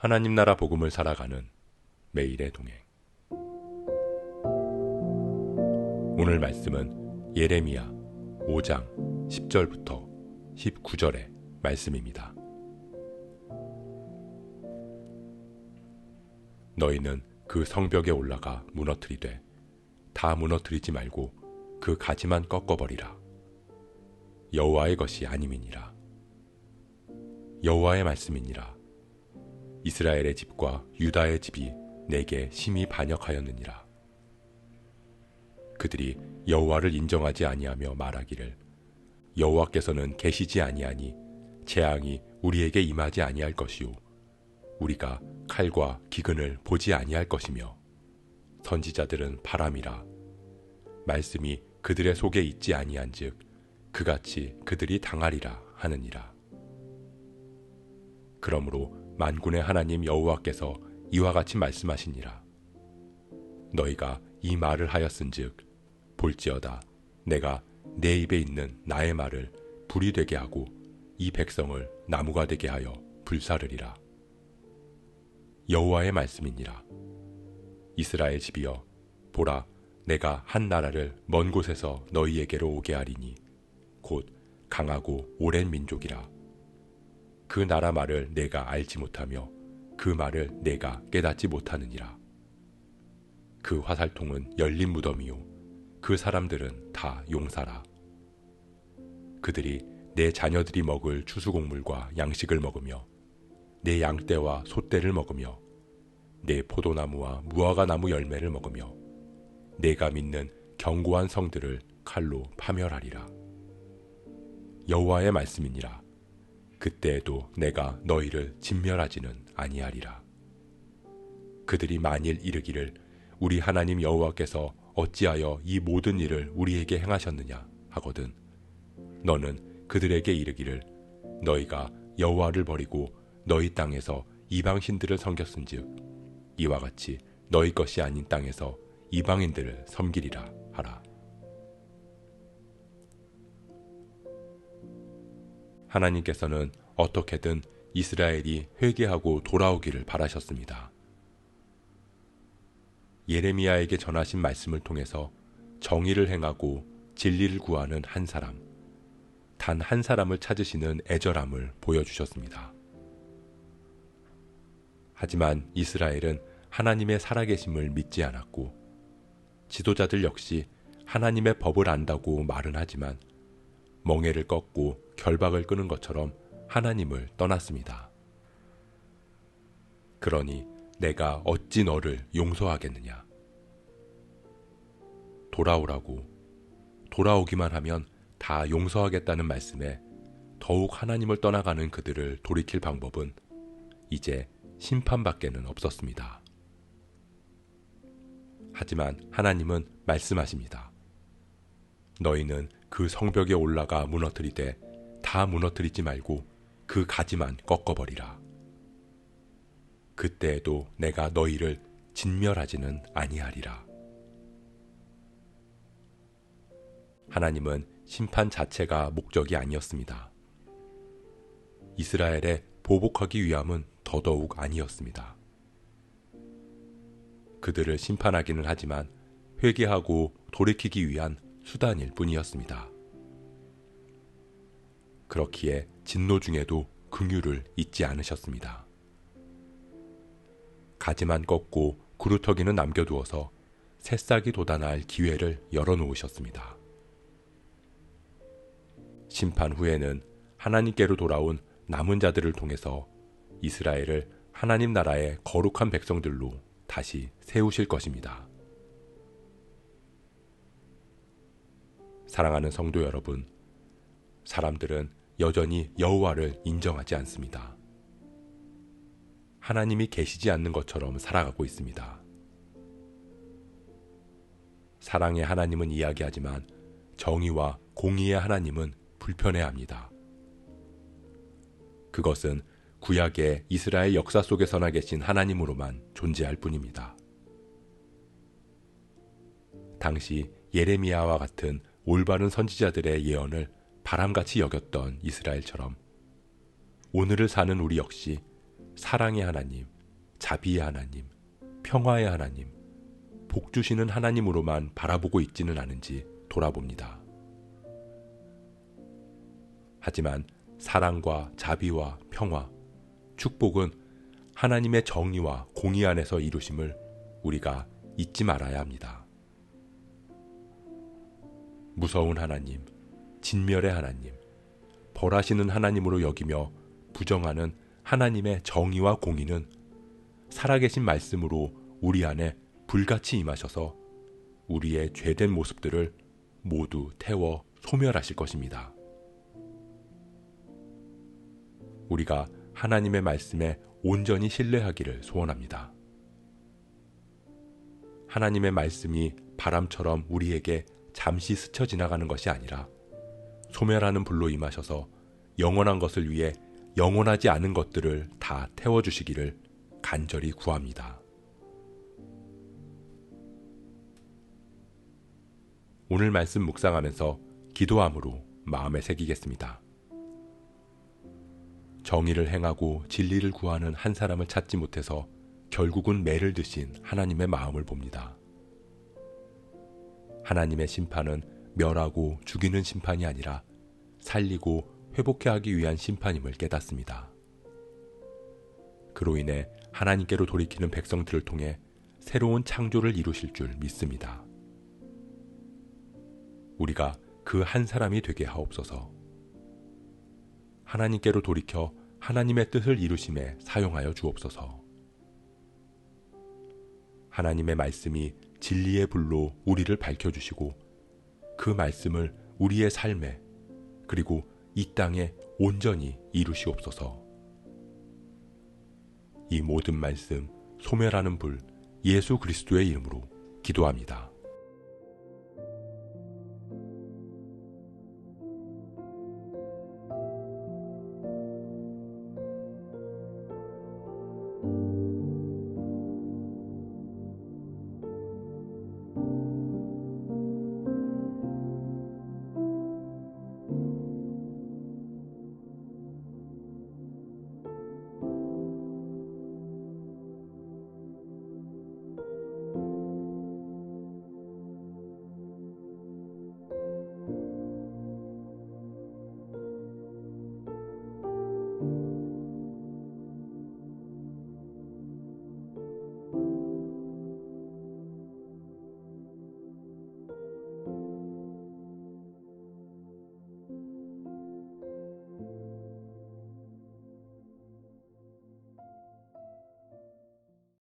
하나님 나라 복음을 살아가는 매일의 동행. 오늘 말씀은 예레미야 5장 10절부터 19절의 말씀입니다. 너희는 그 성벽에 올라가 무너뜨리되 다 무너뜨리지 말고 그 가지만 꺾어버리라. 여호와의 것이 아님이니라. 여호와의 말씀이니라. 이스라엘의 집과 유다의 집이 내게 심히 반역하였느니라. 그들이 여호와를 인정하지 아니하며 말하기를 여호와께서는 계시지 아니하니 재앙이 우리에게 임하지 아니할 것이요 우리가 칼과 기근을 보지 아니할 것이며 선지자들은 바람이라. 말씀이 그들의 속에 있지 아니한즉 그같이 그들이 당하리라 하느니라. 그러므로 만군의 하나님 여호와께서 이와 같이 말씀하시니라. 너희가 이 말을 하였은즉 볼지어다 내가 내 입에 있는 나의 말을 불이 되게 하고 이 백성을 나무가 되게 하여 불사르리라. 여호와의 말씀이니라. 이스라엘 집이여 보라 내가 한 나라를 먼 곳에서 너희에게로 오게 하리니 곧 강하고 오랜 민족이라. 그 나라 말을 내가 알지 못하며 그 말을 내가 깨닫지 못하느니라. 그 화살통은 열린 무덤이요 그 사람들은 다 용사라. 그들이 내 자녀들이 먹을 추수곡물과 양식을 먹으며 내 양떼와 소떼를 먹으며 내 포도나무와 무화과나무 열매를 먹으며 내가 믿는 견고한 성들을 칼로 파멸하리라. 여호와의 말씀이니라. 그때에도 내가 너희를 진멸하지는 아니하리라. 그들이 만일 이르기를 우리 하나님 여호와께서 어찌하여 이 모든 일을 우리에게 행하셨느냐 하거든 너는 그들에게 이르기를 너희가 여호와를 버리고 너희 땅에서 이방신들을 섬겼은즉 이와 같이 너희 것이 아닌 땅에서 이방인들을 섬기리라 하라. 하나님께서는 어떻게든 이스라엘이 회개하고 돌아오기를 바라셨습니다. 예레미야에게 전하신 말씀을 통해서 정의를 행하고 진리를 구하는 한 사람, 단 한 사람을 찾으시는 애절함을 보여주셨습니다. 하지만 이스라엘은 하나님의 살아계심을 믿지 않았고 지도자들 역시 하나님의 법을 안다고 말은 하지만 멍에를 꺾고 결박을 끄는 것처럼 하나님을 떠났습니다. 그러니 내가 어찌 너를 용서하겠느냐. 돌아오라고 돌아오기만 하면 다 용서하겠다는 말씀에 더욱 하나님을 떠나가는 그들을 돌이킬 방법은 이제 심판밖에는 없었습니다. 하지만 하나님은 말씀하십니다. 너희는 그 성벽에 올라가 무너뜨리되 다 무너뜨리지 말고 그 가지만 꺾어버리라. 그때에도 내가 너희를 진멸하지는 아니하리라. 하나님은 심판 자체가 목적이 아니었습니다. 이스라엘에 보복하기 위함은 더더욱 아니었습니다. 그들을 심판하기는 하지만 회개하고 돌이키기 위한 수단일 뿐이었습니다. 그렇기에 진노 중에도 긍휼을 잊지 않으셨습니다. 가지만 꺾고 구루터기는 남겨두어서 새싹이 돋아날 기회를 열어놓으셨습니다. 심판 후에는 하나님께로 돌아온 남은 자들을 통해서 이스라엘을 하나님 나라의 거룩한 백성들로 다시 세우실 것입니다. 사랑하는 성도 여러분, 사람들은 여전히 여호와를 인정하지 않습니다. 하나님이 계시지 않는 것처럼 살아가고 있습니다. 사랑의 하나님은 이야기하지만 정의와 공의의 하나님은 불편해합니다. 그것은 구약의 이스라엘 역사 속에서나 계신 하나님으로만 존재할 뿐입니다. 당시 예레미야와 같은 올바른 선지자들의 예언을 바람같이 여겼던 이스라엘처럼 오늘을 사는 우리 역시 사랑의 하나님, 자비의 하나님, 평화의 하나님, 복 주시는 하나님으로만 바라보고 있지는 않은지 돌아봅니다. 하지만 사랑과 자비와 평화, 축복은 하나님의 정의와 공의 안에서 이루심을 우리가 잊지 말아야 합니다. 무서운 하나님, 진멸의 하나님, 벌하시는 하나님으로 여기며 부정하는 하나님의 정의와 공의는 살아계신 말씀으로 우리 안에 불같이 임하셔서 우리의 죄된 모습들을 모두 태워 소멸하실 것입니다. 우리가 하나님의 말씀에 온전히 신뢰하기를 소원합니다. 하나님의 말씀이 바람처럼 우리에게 잠시 스쳐 지나가는 것이 아니라 소멸하는 불로 임하셔서 영원한 것을 위해 영원하지 않은 것들을 다 태워주시기를 간절히 구합니다. 오늘 말씀 묵상하면서 기도함으로 마음에 새기겠습니다. 정의를 행하고 진리를 구하는 한 사람을 찾지 못해서 결국은 매를 드신 하나님의 마음을 봅니다. 하나님의 심판은 멸하고 죽이는 심판이 아니라 살리고 회복해 하기 위한 심판임을 깨닫습니다. 그로 인해 하나님께로 돌이키는 백성들을 통해 새로운 창조를 이루실 줄 믿습니다. 우리가 그 한 사람이 되게 하옵소서. 하나님께로 돌이켜 하나님의 뜻을 이루심에 사용하여 주옵소서. 하나님의 말씀이 진리의 불로 우리를 밝혀주시고 그 말씀을 우리의 삶에 그리고 이 땅에 온전히 이루시옵소서. 이 모든 말씀 소멸하는 불 예수 그리스도의 이름으로 기도합니다.